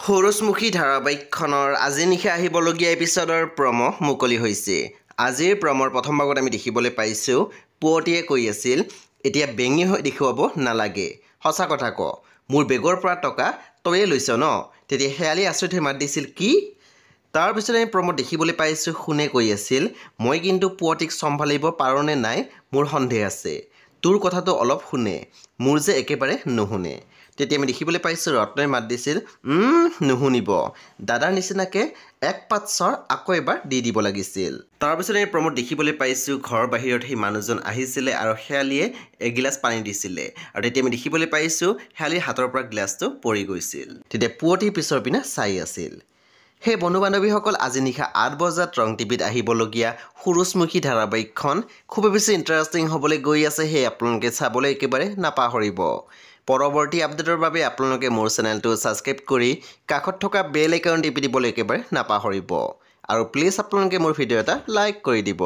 সূৰুজমুখী ধাৰাবাহিকখনৰ আজি নিশা আহিবলগীয়া এপিছডৰ প্ৰম' মুকলি হৈছে। আজিৰ প্ৰমৰ প্ৰথম ভাগত আমি দেখিবলৈ পাইছোঁ পুৱতিয়ে কৈ আছিল, এতিয়া বেঙী হৈ দেখুৱাব নালাগে। সঁচা কথা ক, মোৰ বেগৰ পৰা টকা তয়ে লৈছ ন? তেতিয়া শেৱালি আচৰিত হৈ মাত দিছিল, কি? তাৰপিছত আমি প্ৰমত দেখিবলৈ পাইছোঁ সোণে কৈ আছিল, মই কিন্তু পুৱতিক চম্ভালিব পাৰোঁ নে নাই মোৰ সন্দেহ আছে। তোৰ কথাটো অলপ শুনে, মোৰ যে একেবাৰে নুশুনে। তেতিয়া আমি দেখিবলৈ পাইছোঁ ৰত্নই মাত দিছিল, নুশুনিব, দাদাৰ নিচিনাকৈ এক পাত চৰ আকৌ এবাৰ দি দিব লাগিছিল। তাৰপিছত আমি প্ৰমোদ দেখিবলৈ পাইছোঁ ঘৰৰ বাহিৰত সেই মানুহজন আহিছিলে আৰু শেৱালিয়ে এগিলাচ পানী দিছিলে আৰু তেতিয়া আমি দেখিবলৈ পাইছোঁ শেৱালিৰ হাতৰ পৰা গিলাচটো পৰি গৈছিল। তেতিয়া পুৱতি পিছৰ পিনে চাই আছিল। সেই বন্ধু বান্ধৱীসকল, আজি নিশা ৮ বজাত ৰং টিভিত আহিবলগীয়া সূৰুজমুখী ধাৰাবাহিকখন খুবেই বেছি ইণ্টাৰেষ্টিং হ'বলৈ গৈ আছে। সেই আপোনালোকে চাবলৈ একেবাৰে নাপাহৰিব। পৰৱৰ্তী আপডেটৰ বাবে আপোনালোকে মোৰ চেনেলটো ছাবস্ক্ৰাইব কৰি কাষত থকা বেল আইকন টিপি দিবলৈ একেবাৰে নাপাহৰিব আৰু প্লিজ আপোনালোকে মোৰ ভিডিঅ' এটা লাইক কৰি দিব।